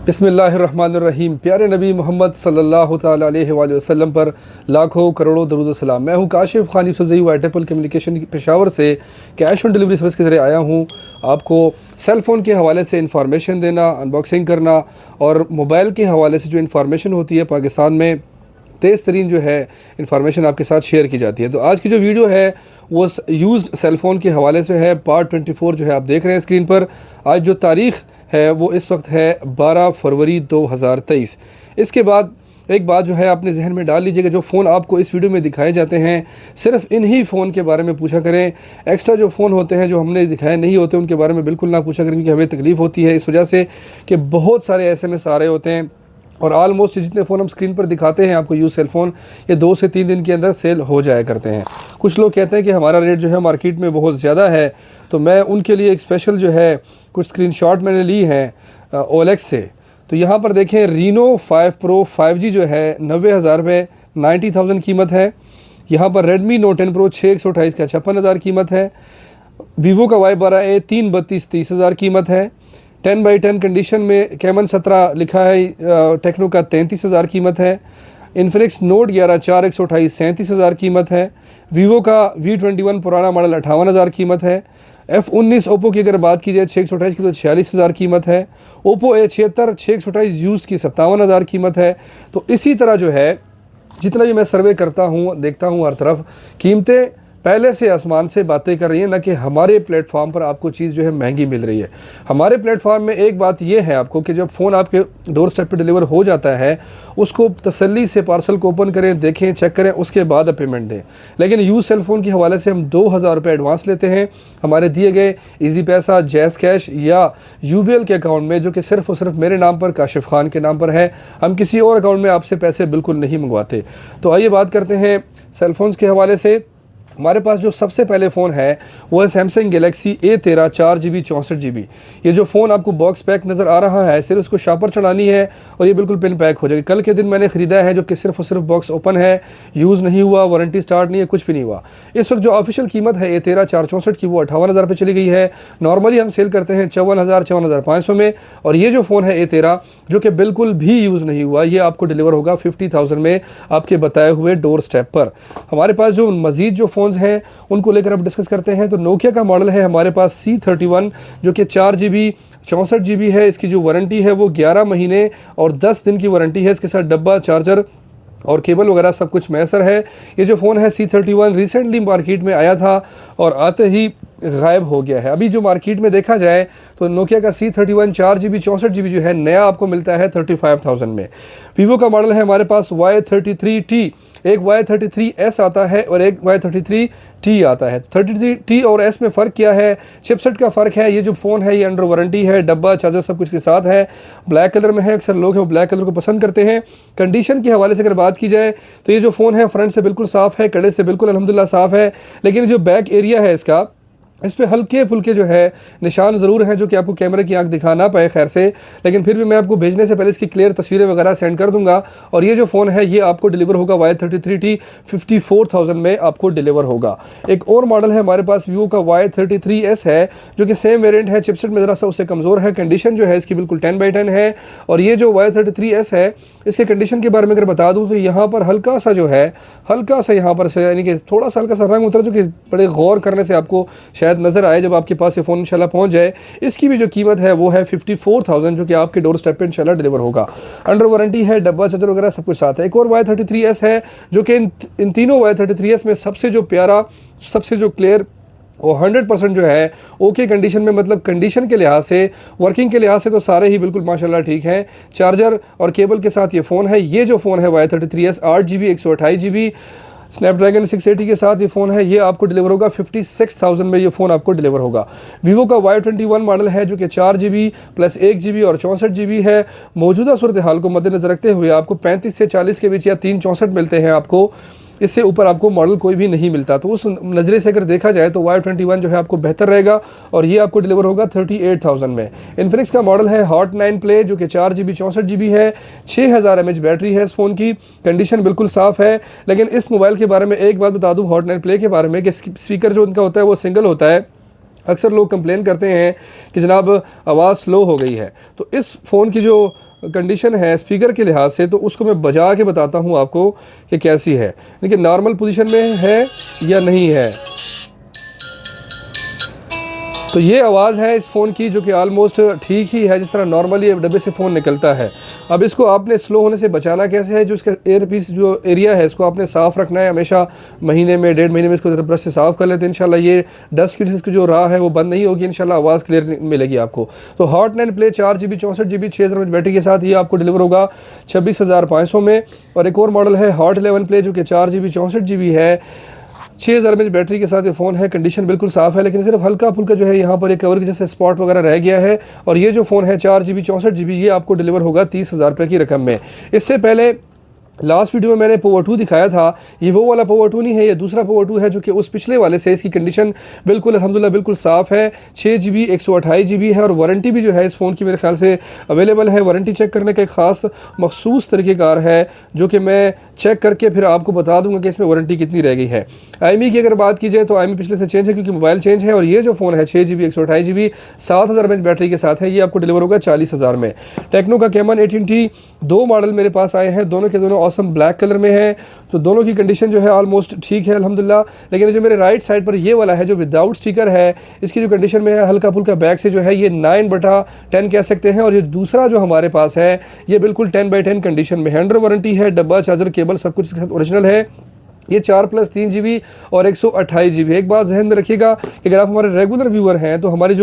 बिस्मिल्लाहिर्रहमानिर्रहीम। प्यारे नबी मोहम्मद सल्लल्लाहु ताला अलैहि वसल्लम पर लाखों करोड़ों दरूद सलाम। मैं हूँ काशिफ खान यूसुफ़ज़ई वाइटेपल कम्युनिकेशन पेशावर से कैश ऑन डिलीवरी सर्विस के ज़रिए आया हूँ आपको सेल फ़ोन के हवाले से इंफॉर्मेशन देना, अनबॉक्सिंग करना और मोबाइल के हवाले से जो इंफॉर्मेशन होती है पाकिस्तान में तेज़ तरीन जो है इंफॉर्मेशन आपके साथ शेयर की जाती है। तो आज की जो वीडियो है वो यूज़्ड सेल फ़ोन के हवाले से है। पार्ट 24 जो है आप देख रहे हैं स्क्रीन पर। आज जो तारीख़ है वो इस वक्त है 12 फरवरी 2023। इसके बाद एक बात जो है अपने जहन में डाल लीजिएगा, जो फ़ोन आपको इस वीडियो में दिखाए जाते हैं सिर्फ इन्हीं फ़ोन के बारे में पूछा करें। एक्स्ट्रा जो फ़ोन होते हैं जो हमने दिखाए नहीं होते उनके बारे में बिल्कुल ना पूछा करें, क्योंकि हमें तकलीफ़ होती है इस वजह से कि बहुत सारे SMS आ रहे होते हैं और आलमोस्ट जितने फ़ोन हम स्क्रीन पर दिखाते हैं आपको यूज़ सेल फ़ोन ये 2 से 3 दिन के अंदर सेल हो जाया करते हैं। कुछ लोग कहते हैं कि हमारा रेट जो है मार्केट में बहुत ज़्यादा है, तो मैं उनके लिए एक स्पेशल जो है कुछ स्क्रीनशॉट मैंने ली हैं OLX से। तो यहाँ पर देखें रीनो 5 प्रो 5G जो है 90,000 रुपये 90,000 कीमत है। यहाँ पर रेडमी नोट 10 प्रो 6/128 का 56,000 कीमत है। वीवो का Y12A 3/32 30,000 कीमत है। 10/10 कंडीशन में कैमन 17 लिखा है, टेक्नो का 33,000 कीमत है। इन्फिनिक्स नोट 11 4/128 37,000 कीमत है। वीवो का V21 पुराना मॉडल 58,000 कीमत है। F19 ओप्पो की अगर बात की जाए 6/128 की तो 46,000 कीमत है। ओप्पो A76 6/128 यूज़ की 57,000 कीमत है। तो इसी तरह जो है जितना भी मैं सर्वे करता हूँ देखता हूँ हर तरफ कीमतें पहले से आसमान से बातें कर रही है, ना कि हमारे प्लेटफॉर्म पर आपको चीज़ जो है महंगी मिल रही है। हमारे प्लेटफॉर्म में एक बात यह है आपको कि जब फ़ोन आपके डोर स्टेप पे डिलीवर हो जाता है उसको तसल्ली से पार्सल को ओपन करें, देखें, चेक करें, उसके बाद आप पेमेंट दें। लेकिन यूज़ सेल फ़ोन के हवाले से हम 2,000 रुपये एडवांस लेते हैं हमारे दिए गए ईजी पैसा, जैज़ कैश या UBL के अकाउंट में, जो कि सिर्फ़ और सिर्फ मेरे नाम पर, काशिफ खान के नाम पर है। हम किसी और अकाउंट में आपसे पैसे बिल्कुल नहीं मंगवाते। तो आइए बात करते हैं सेल फ़ोन्स के हवाले से। हमारे पास जो सबसे पहले फ़ोन है वो है Samsung Galaxy A13 4GB 64GB। ये जो फ़ोन आपको बॉक्स पैक नज़र आ रहा है सिर्फ उसको शापर चढ़ानी है और ये बिल्कुल पिन पैक हो जाएगी। कल के दिन मैंने ख़रीदा है जो कि सिर्फ और सिर्फ बॉक्स ओपन है, यूज़ नहीं हुआ, वारंटी स्टार्ट नहीं है, कुछ भी नहीं हुआ। इस वक्त जो ऑफिशियल कीमत है A13 464 की वो 58,000 रुपये चली गई है। नॉर्मली हम सेल करते हैं 54,000 54,500 में, और ये जो फ़ोन है A13 जो कि बिल्कुल भी यूज़ नहीं हुआ ये आपको डिलीवर होगा 50,000 में आपके बताए हुए डोर स्टेप पर। हमारे पास जो मज़ीद जो फ़ोन हैं उनको लेकर अब डिस्कस करते हैं। तो नोकिया का मॉडल है हमारे पास C31 जो कि 4GB 64GB है। इसकी जो वारंटी है वो 11 महीने और 10 दिन की वारंटी है। इसके साथ डब्बा, चार्जर और केबल वगैरह सब कुछ मैसर है। ये जो फ़ोन है C31 रिसेंटली मार्केट में आया था और आते ही गायब हो गया है। अभी जो मार्केट में देखा जाए तो नोकिया का C31 4GB 64GB जो है नया आपको मिलता है 35,000 में। वीवो का मॉडल है हमारे पास Y33T। एक Y33S आता है और एक Y33T आता है। 33T और S में फ़र्क क्या है? चिपसेट का फ़र्क है। ये जो फ़ोन है ये अंडर वारंटी है, डब्बा, चार्जर सब कुछ के साथ है। ब्लैक कलर में है, अक्सर लोग हैं वो ब्लैक कलर को पसंद करते हैं। कंडीशन के हवाले से अगर बात की जाए तो ये जो फ़ोन है फ्रंट से बिल्कुल साफ़ है, कड़े से बिल्कुल अल्हम्दुलिल्लाह साफ़ है, लेकिन जो बैक एरिया है इसका इस पे हल्के फुल्के जो है निशान ज़रूर हैं जो कि आपको कैमरे की आंख दिखा ना पाए खैर से, लेकिन फिर भी मैं आपको भेजने से पहले इसकी क्लियर तस्वीरें वगैरह सेंड कर दूंगा। और ये जो फ़ोन है ये आपको डिलीवर होगा Y33T 54,000 में आपको डिलीवर होगा। एक और मॉडल है हमारे पास वीवो का Y33S है जो कि सेम वेरिएंट है, चिपसेट में ज़रा सा उससे कमज़ोर है। कंडीशन जो है इसकी बिल्कुल 10/10 है। और ये जो Y33S है इसके कंडीशन के बारे में अगर बता दूँ तो यहाँ पर हल्का सा जो है हल्का सा यहाँ पर यानी कि थोड़ा सा हल्का सा रंग उतरा जो कि बड़े गौर करने से आपको शायद नज़र आए जब आपके पास ये फ़ोन इंशाल्लाह पहुंच जाए। इसकी भी जो कीमत है वो है 54,000 जो कि आपके डोर स्टेप पे इंशाल्लाह डिलीवर होगा। अंडर वारंटी है, डब्बा, चार्जर वगैरह सब कुछ साथ है। एक और Y33S है जो कि इन तीनों Y33S में सबसे जो प्यारा, सबसे जो क्लियर वो 100% जो है ओके कंडीशन में, मतलब कंडीशन के लिहाज से, वर्किंग के लिहाज से तो सारे ही बिल्कुल माशाल्लाह ठीक हैं। चार्जर और केबल के साथ ये फ़ोन है। ये जो फ़ोन है Y33S 8GB 128GB स्नैपड्रैगन 680 के साथ ये फ़ोन है, ये आपको डिलीवर होगा 56,000 में ये फ़ोन आपको डिलीवर होगा। वीवो का Y21 मॉडल है जो कि 4GB + 1GB और 64GB है। मौजूदा सूरत हाल को मद्देनज़र रखते हुए आपको 35 से 40 के बीच या 364 मिलते हैं आपको, इससे ऊपर आपको मॉडल कोई भी नहीं मिलता। तो उस नज़रे से अगर देखा जाए तो Y21 जो है आपको बेहतर रहेगा और ये आपको डिलीवर होगा 38,000 में। इन्फिनिक्स का मॉडल है हॉट 9 प्ले जो कि 4GB 64GB है। 6000 mAh बैटरी है इस फ़ोन की। कंडीशन बिल्कुल साफ़ है। लेकिन इस मोबाइल के बारे में एक बात बता दूँ हॉट 9 प्ले के बारे में कि स्पीकर जो उनका होता है वो सिंगल होता है। अक्सर लोग कंप्लेन करते हैं कि जनाब आवाज़ स्लो हो गई है। तो इस फ़ोन की जो कंडीशन है स्पीकर के लिहाज से, तो उसको मैं बजा के बताता हूँ आपको कि कैसी है, लेकिन नॉर्मल पोजीशन में है या नहीं है। तो ये आवाज़ है इस फ़ोन की जो कि आलमोस्ट ठीक ही है, जिस तरह नॉर्मली डब्बे से फ़ोन निकलता है। अब इसको आपने स्लो होने से बचाना कैसे है, जो इसका एयरपीस जो एरिया है इसको आपने साफ़ रखना है हमेशा, महीने में 1.5 महीने में इसको ब्रश से साफ़ कर लेते हैं। इंशाल्लाह ये डस्ट की इसकी जो राह है वो बंद नहीं होगी, इंशाल्लाह आवाज़ क्लियर मिलेगी आपको। तो hot 9 play 4 GB 64 GB 6 mAh battery के साथ ये आपको डिलीवर होगा 26,500 में। और एक और मॉडल है हॉट 11 प्ले जो कि 4 GB 64 GB है, 6000 mAh बैटरी के साथ ये फ़ोन है। कंडीशन बिल्कुल साफ़ है, लेकिन सिर्फ हल्का फुल्का जो है यहाँ पर एक कवर के जैसे स्पॉट वगैरह रह गया है। और ये जो फ़ोन है 4 GB 64 GB ये आपको डिलीवर होगा 30,000 रुपये की रकम में। इससे पहले लास्ट वीडियो में मैंने पोवर 2 दिखाया था, ये वो वाला पोवर 2 नहीं है, ये दूसरा पोवर 2 है जो कि उस पिछले वाले से इसकी कंडीशन बिल्कुल अल्हम्दुलिल्लाह बिल्कुल साफ़ है। 6 GB 128 GB है और वारंटी भी जो है इस फ़ोन की मेरे ख्याल से अवेलेबल है। वारंटी चेक करने का एक ख़ास मखसूस तरीक़ेकार है जो कि मैं चेक करके फिर आपको बता दूंगा कि इसमें वारंटी कितनी रह गई है। IMEI की अगर बात की जाए तो IMEI पिछले से चेंज है क्योंकि मोबाइल चेंज है। और ये जो फ़ोन है 6 GB 128 GB 7000 mAh बैटरी के साथ है, ये आपको डिलीवर होगा 40,000 में। टेक्नो का कैमन 18T 2 मॉडल मेरे पास आए हैं, दोनों के दोनों ऑसम ब्लैक कलर में है। तो दोनों की कंडीशन जो है ऑलमोस्ट ठीक है अल्हम्दुलिल्लाह। लेकिन जो मेरे राइट साइड पर ये वाला है जो विदाउट स्टिकर है, इसकी जो कंडीशन में है हल्का फुल्का बैक से जो है ये 9/10 कह सकते हैं। और ये दूसरा जो हमारे पास है ये बिल्कुल 10/10 कंडीशन में है, अंडर वारंटी है, डब्बा चार्जर केबल सब कुछ इसके साथ ओरिजिनल है। ये 4+3 GB और 128 GB। एक बात जहन में रखिएगा कि अगर आप हमारे रेगुलर व्यूअर हैं तो हमारे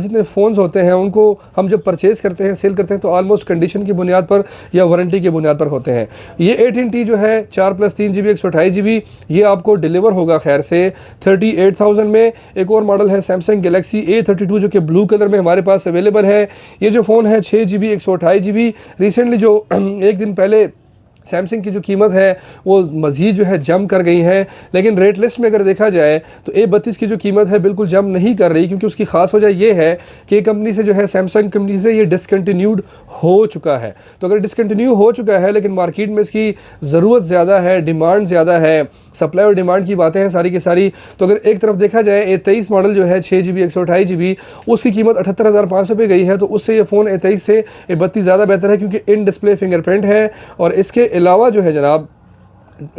जितने फ़ोन्स होते हैं उनको हम जब परचेज़ करते हैं, सेल करते हैं, तो ऑलमोस्ट कंडीशन की बुनियाद पर या वारंटी की बुनियाद पर होते हैं। ये 18T जो है 4+3 GB 128 GB ये आपको डिलीवर होगा खैर से 38,000 में। एक और मॉडल है सैमसंग गैलेक्सी A32 जो कि ब्लू कलर में हमारे पास अवेलेबल है। ये जो फ़ोन है 6 GB 128 GB। रिसेंटली जो एक दिन पहले सैमसंग की जो कीमत है वो मज़ीद जो है जम कर गई है, लेकिन रेट लिस्ट में अगर देखा जाए तो A32 की जो कीमत है बिल्कुल जम नहीं कर रही, क्योंकि उसकी ख़ास वजह ये है कि कंपनी से जो है सैमसंग कंपनी से ये डिसकंटिन्यूड हो चुका है। तो अगर डिसकंटिन्यू हो चुका है लेकिन मार्केट में इसकी ज़रूरत ज़्यादा है, डिमांड ज़्यादा है, सप्लाई और डिमांड की बातें हैं सारी की सारी। तो अगर एक तरफ देखा जाए A23 मॉडल जो है 6 GB 128 GB उसकी कीमत 78,500 पे गई है, तो उससे ये फ़ोन A23 से A32 ज़्यादा बेहतर है क्योंकि इन डिस्प्ले फिंगरप्रिंट है। और इसके अलावा जो है जनाब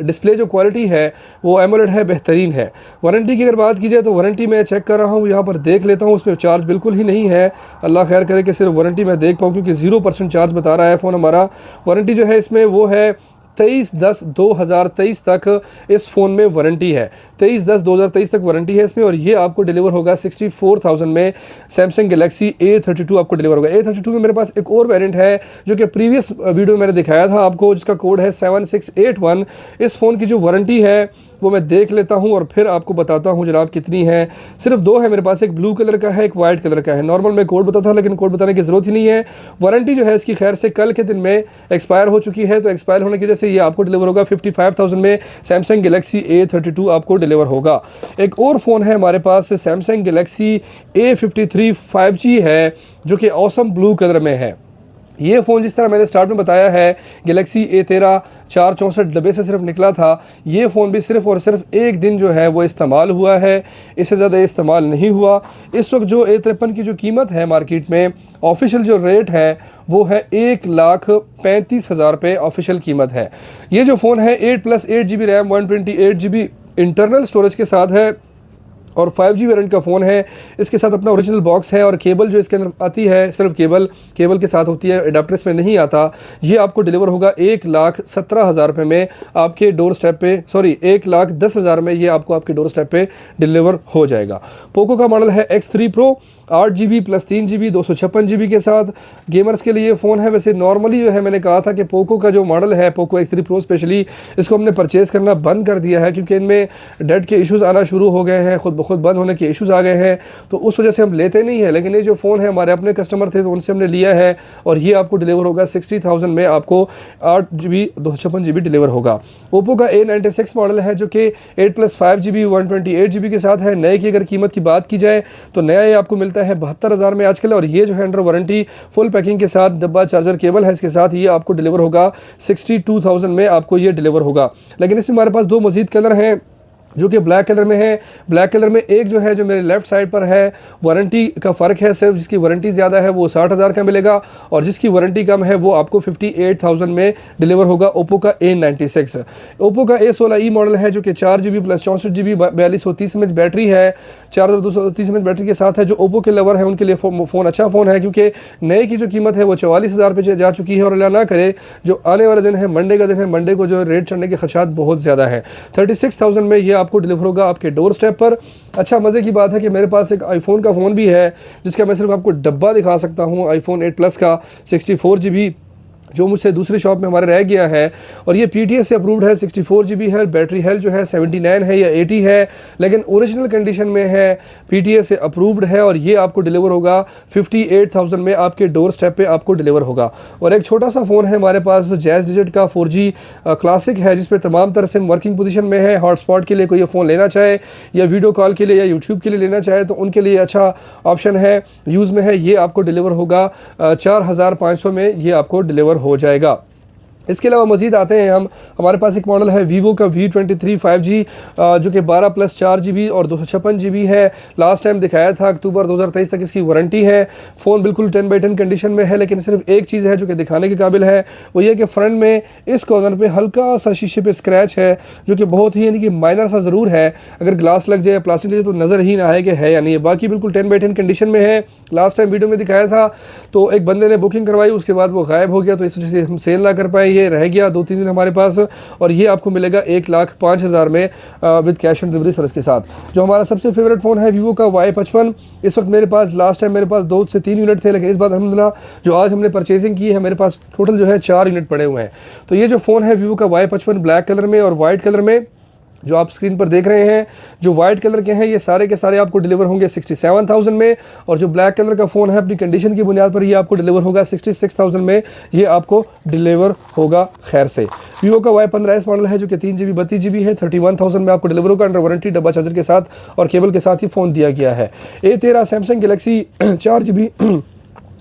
डिस्प्ले जो क्वालिटी है वो एमोलेड है, बेहतरीन है। वारंटी की अगर बात की जाए तो वारंटी मैं चेक कर रहा हूँ, यहाँ पर देख लेता हूँ, उसमें चार्ज बिल्कुल ही नहीं है। अल्लाह खैर करे कि सिर्फ वारंटी मैं देख पाऊँ, क्योंकि 0% चार्ज बता रहा है फ़ोन हमारा। वारंटी जो है इसमें वो है 23/10/2023 तक इस फ़ोन में वारंटी है, 23/10/2023 तक वारंटी है इसमें। और ये आपको डिलीवर होगा 64,000 में। सैमसंग गैलेक्सी A32 आपको डिलीवर होगा। A32 में मेरे पास एक और वेरिएंट है जो कि प्रीवियस वीडियो में मैंने दिखाया था आपको, जिसका कोड है 7681। इस फ़ोन की जो वारंटी है वो मैं देख लेता हूँ और फिर आपको बताता हूँ जनाब कितनी है। सिर्फ 2 है मेरे पास, एक ब्लू कलर का है, एक वाइट कलर का है। नॉर्मल मैं कोड बताता था लेकिन कोड बताने की ज़रूरत ही नहीं है। वारंटी जो है इसकी खैर से कल के दिन में एक्सपायर हो चुकी है, तो एक्सपायर होने की वजह से ये आपको डिलीवर होगा 55,000 में। सैमसंग गैलेक्सी A32 आपको डिलीवर होगा। एक और फ़ोन है हमारे पास सैमसंग गैलेक्सी A53 5G है जो कि ऑसम ब्लू कलर में है। ये फ़ोन जिस तरह मैंने स्टार्ट में बताया है गैलेक्सी A13 464 डब्बे से सिर्फ निकला था। ये फ़ोन भी सिर्फ और सिर्फ एक दिन जो है वो इस्तेमाल हुआ है, इससे ज़्यादा इस्तेमाल नहीं हुआ। इस वक्त जो A53 की जो कीमत है मार्केट में, ऑफिशियल जो रेट है वो है 1,35,000 रुपये ऑफिशियल कीमत है। ये जो फ़ोन है 8+8 GB RAM 128 GB internal storage के साथ है और 5G वेरिएंट का फ़ोन है। इसके साथ अपना ओरिजिनल बॉक्स है और केबल जो इसके अंदर आती है सिर्फ केबल के साथ होती है, एडाप्टर इसमें नहीं आता। ये आपको डिलीवर होगा 1,17,000 रुपये में आपके डोर स्टेप पे, सॉरी 1,10,000 में ये आपको आपके डोर स्टेप पे डिलीवर हो जाएगा। पोको का मॉडल है X3 Pro 8 GB + 3 GB 256 GB के साथ गेमर्स के लिए फ़ोन है। वैसे नॉर्मली जो है मैंने कहा था कि पोको का जो मॉडल है पोको X3 Pro स्पेशली, इसको हमने परचेज़ करना बंद कर दिया है क्योंकि इनमें डेट के इश्यूज़ आना शुरू हो गए हैं, खुद बंद होने के इश्यूज़ आ गए हैं, तो उस वजह से हम लेते नहीं हैं। लेकिन ये जो फ़ोन है हमारे अपने कस्टमर थे तो उनसे हमने लिया है और ये आपको डिलीवर होगा 60,000 में, आपको 8 GB 256 GB डिलीवर होगा। ओप्पो का A96 मॉडल है जो कि 8+5 GB 128 GB के साथ है। नए की अगर कीमत की बात की जाए तो नया ये आपको मिलता है 72,000 में आजकल। और ये जो है अंडर वारंटी फुल पैकिंग के साथ डब्बा चार्जर केबल है इसके साथ, ये आपको डिलीवर होगा 62,000 में, आपको ये डिलीवर होगा। लेकिन इसमें हमारे पास 2 मज़ीद कलर हैं। जो कि ब्लैक कलर में है। ब्लैक कलर में एक जो है जो मेरे लेफ्ट साइड पर है वारंटी का फ़र्क है, सिर्फ जिसकी वारंटी ज़्यादा है वो 60,000 का मिलेगा और जिसकी वारंटी कम है वो आपको 58,000 में डिलीवर होगा। ओप्पो का A96, ओप्पो का A16e मॉडल है जो कि 4GB plus 64GB 4230 mAh battery है, 4230 mAh बैटरी के साथ है। जो ओप्पो के लवर है उनके लिए फ़ोन अच्छा फ़ोन है, क्योंकि नए की जो कीमत है वो 44,000 पे जा चुकी है और अल्लाह ना करे जो आने वाले दिन है मंडे का दिन है, मंडे को जो रेट चढ़ने के खदशात बहुत ज़्यादा है। 36,000 में ये आपको डिलीवर होगा आपके डोर स्टेप पर। अच्छा मज़े की बात है कि मेरे पास एक आईफोन का फ़ोन भी है जिसका मैं सिर्फ आपको डब्बा दिखा सकता हूँ, आईफोन 8 प्लस का 64GB, जो मुझसे दूसरी शॉप में हमारे रह गया है और ये PTS से अप्रूव्ड है। 64GB है, बैटरी हेल्थ जो है 79 है या 80 है, लेकिन ओरिजिनल कंडीशन में है, PTS से अप्रूव्ड है और ये आपको डिलीवर होगा 58,000 में आपके डोर स्टेप पे आपको डिलीवर होगा। और एक छोटा सा फ़ोन है हमारे पास जैज़ डिजिट का 4G क्लासिक है, जिस पर तमाम तरह से वर्किंग पोजीशन में है। हॉटस्पॉट के लिए कोई ये फ़ोन लेना चाहे या वीडियो कॉल के लिए या यूट्यूब के लिए लेना चाहे तो उनके लिए अच्छा ऑप्शन है, यूज़ में है। ये आपको डिलीवर होगा 4,500 में ये आपको डिलीवर हो जाएगा। इसके अलावा मज़ीद आते हैं हमारे पास एक मॉडल है वीवो का V23 5G जो कि 12 प्लस 4GB और 256GB है। लास्ट टाइम दिखाया था अक्टूबर 2023 तक इसकी वारंटी है। फ़ोन बिल्कुल 10/10 कंडीशन में है, लेकिन सिर्फ एक चीज़ है जो कि दिखाने के काबिल है, वो ये कि फ्रंट में इस कॉर्नर पे हल्का सा शीशे पे स्क्रैच है जो कि बहुत ही यानी कि माइनर सा ज़रूर है। अगर ग्लास लग जाए प्लास्टिक लग जाए तो नज़र ही ना आए कि है या नहीं है, बाकी बिल्कुल 10/10 कंडीशन में है। लास्ट टाइम वीडियो में दिखाया था तो एक बंदे ने बुकिंग करवाई, उसके बाद वो गायब हो गया, तो इस वजह से हम सेल ना कर पाए, ये रह गया 2-3 दिन हमारे पास। और ये आपको मिलेगा 1,05,000 में with cash on delivery service के साथ। जो हमारा सबसे फेवरेट फ़ोन है वीवो का Y55, इस वक्त मेरे पास, लास्ट टाइम मेरे पास 2 से 3 यूनिट थे, लेकिन इस बार अल्हम्दुलिल्लाह जो आज हमने परचेजिंग की है मेरे पास टोटल जो है 4 यूनिट पड़े हुए हैं। तो ये जो फ़ोन है वीवो का Y55 ब्लैक कलर में और वाइट कलर में जो आप स्क्रीन पर देख रहे हैं, जो वाइट कलर के हैं ये सारे के सारे आपको डिलीवर होंगे 67,000 में, और जो ब्लैक कलर का फ़ोन है अपनी कंडीशन की बुनियाद पर ये आपको डिलीवर होगा 66,000 में ये आपको डिलीवर होगा खैर से। वीवो का Y15S मॉडल है जो कि 3GB 32GB है, 31,000 में आपको डिलीवर होगा अंडर वारंटी, डब्बा चार्जर के साथ और केबल के साथ ही फ़ोन दिया गया है। A13 Samsung Galaxy 4GB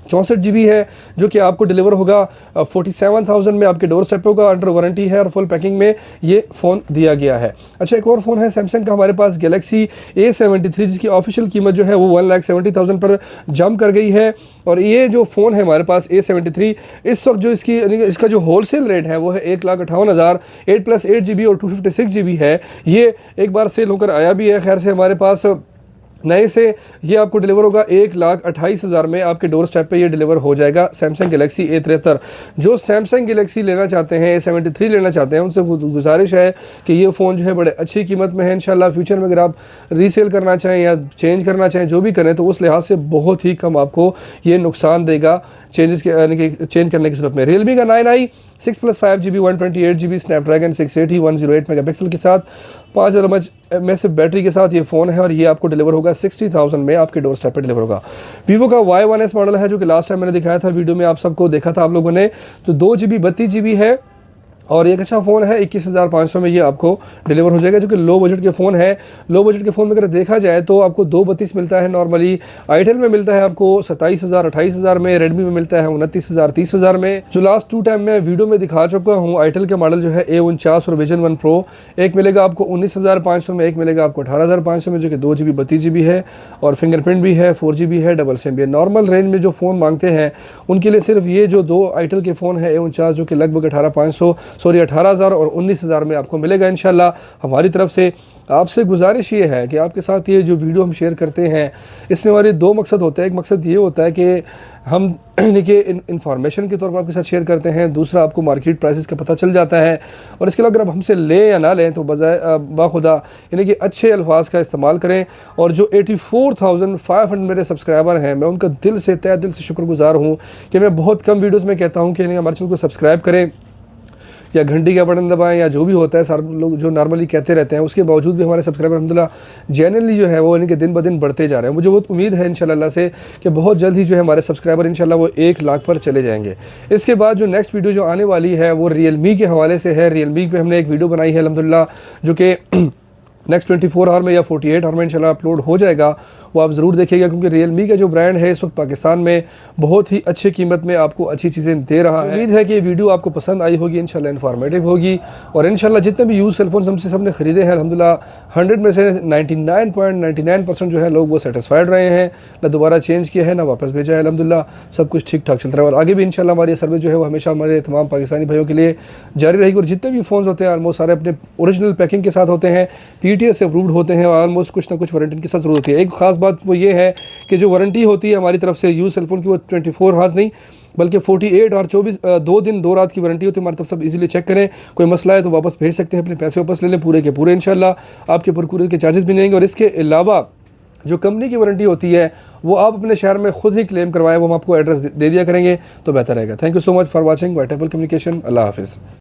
64GB है जो कि आपको डिलीवर होगा 47,000 में आपके डोर स्टेप पे होगा, अंडर वारंटी है और फुल पैकिंग में ये फ़ोन दिया गया है। अच्छा एक और फ़ोन है सैमसंग का हमारे पास गैलेक्सी A73 जिसकी ऑफिशियल कीमत जो है वो 1,70,000 पर जंप कर गई है। और ये जो फ़ोन है हमारे पास A73 इस वक्त जो इसका जो होलसेल रेट है वो है 1,58,000, 8 प्लस 8GB और 256GB है। ये एक बार सेल होकर आया भी है खैर से हमारे पास नए से, ये आपको डिलीवर होगा 1,28,000 में आपके डोर स्टेप पे ये डिलीवर हो जाएगा सैमसंग गैलेक्सी A73। जो सैमसंग गैलेक्सी लेना चाहते हैं, A73 लेना चाहते हैं, उनसे गुजारिश है कि ये फ़ोन जो है बड़े अच्छी कीमत में है। इंशाल्लाह फ्यूचर में अगर आप रीसेल करना चाहें या चेंज करना चाहें, जो भी करें, तो उस लिहाज से बहुत ही कम आपको ये नुकसान देगा चेंज करने की सूरत में। रियलमी का 9i 6 plus 5GB 128GB Snapdragon 680 108 megapixel के साथ 5,000 mAh बैटरी के साथ ये फ़ोन है और ये आपको डिलीवर होगा 60,000 में आपके डोर स्टेप पर डिलीवर होगा। वीवो का Y1S मॉडल है जो कि लास्ट टाइम मैंने दिखाया था वीडियो में, आप सबको देखा था आप लोगों ने, तो 2GB 32GB है और एक अच्छा फ़ोन है। 21,500 में ये आपको डिलीवर हो जाएगा जो कि लो बजट के फ़ोन है। लो बजट के फ़ोन में अगर देखा जाए तो आपको 232 मिलता है नॉर्मली, आईटेल में मिलता है आपको 27,000 28,000 में, रेडमी में मिलता है 29,000 30,000 में। जो लास्ट 2 टाइम मैं वीडियो में दिखा चुका हूँ आईटेल के मॉडल जो है A49 और विजन 1 प्रो, एक मिलेगा आपको 19,500 में, एक मिलेगा आपको 18,500 में जो कि 2GB 32GB है और फिंगरप्रिंट भी है, 4GB है, डबल सिम भी है। नॉर्मल रेंज में जो फ़ोन मांगते हैं उनके लिए सिर्फ ये जो 2 आईटेल के फ़ोन है A49 जो कि लगभग 18,000 और 19,000 में आपको मिलेगा इंशाल्लाह। हमारी तरफ से आपसे गुजारिश ये है कि आपके साथ ये जो वीडियो हम शेयर करते हैं इसमें हमारे 2 मकसद होते हैं। एक मकसद ये होता है कि हम देखिए इंफॉर्मेशन के तौर पर आपके साथ शेयर करते हैं, दूसरा आपको मार्केट प्राइसेस का पता चल जाता है, और इसके अलावा अगर आप हमसे लें या ना लें तो बजाय बाखुदा यानी कि अच्छे अल्फाज का इस्तेमाल करें। और जो 84,500 मेरे सब्सक्राइबर हैं, मैं उनका दिल से तहे दिल से शुक्रगुजार हूँ कि मैं बहुत कम वीडियोज़ में कहता हूँ कि हमारे चैनल को सब्सक्राइब करें या घंटी का बटन दबाएं या जो भी होता है सारे लोग जो नॉर्मली कहते रहते हैं, उसके बावजूद भी हमारे सब्सक्राइबर अल्हम्दुलिल्लाह जेन्युइनली जो है वो यानी कि दिन ब दिन बढ़ते जा रहे हैं। मुझे बहुत उम्मीद है इंशाल्लाह से कि बहुत जल्द ही जो है हमारे सब्सक्राइबर इंशाल्लाह वो 1 लाख पर चले जाएंगे। इसके बाद जो नेक्स्ट वीडियो जो आने वाली है वो रियलमी के हवाले से है। रियलमी पे हमने एक वीडियो बनाई है अल्हम्दुलिल्लाह जो कि नेक्स्ट 24 आवर में या 48 आवर में इंशाल्लाह अपलोड हो जाएगा, वो आप ज़रूर देखिएगा, क्योंकि रियलमी का जो ब्रांड है इस वक्त पाकिस्तान में बहुत ही अच्छी कीमत में आपको अच्छी चीज़ें दे रहा है। उम्मीद है कि ये वीडियो आपको पसंद आई होगी, इंशाल्लाह इन्फॉर्मेटिव होगी, और इंशाल्लाह जितने भी यूज़ सेलफोन हमसे सबने ख़रीदे हैं अल्हम्दुलिल्लाह 100 में से 99.99% जो है लोग वो सेटिस्फाइड रहे हैं, ना दोबारा चेंज किया है ना वापस भेजा है। अल्हम्दुलिल्लाह सब कुछ ठीक ठाक चल रहा है, और आगे भी इंशाल्लाह हमारी सर्विस जो है वो हमेशा हमारे तमाम पाकिस्तानी भाइयों के लिए जारी रहेगी। और जितने भी फ़ोन्स होते हैं ऑलमोस्ट सारे अपने ओरिजिनल पैकिंग के साथ होते हैं, PTS से अप्रूव्ड होते हैं, और ऑलमोस्ट कुछ ना कुछ वारंटी के साथ ज़रूर होती है। एक ख़ास बात वो ये है कि जो वारंटी होती है हमारी तरफ से यूज़ सेलफोन की, वो 24 आवर्स नहीं बल्कि 48 और 24 2 दिन 2 रात की वारंटी होती है हमारी तरफ। सब इजीली चेक करें, कोई मसला है तो वापस भेज सकते हैं, अपने पैसे वापस ले लें पूरे के पूरे, इंशाल्लाह आपके पूरे के चार्जेस भी नहीं आएंगे। और इसके अलावा जो कंपनी की वारंटी होती है वो आप अपने शहर में खुद ही क्लेम करवाएं, वो हम आपको एड्रेस दे दिया करेंगे तो बेहतर रहेगा। Thank you so much for watching White Apple Communication. अल्लाह हाफिज़।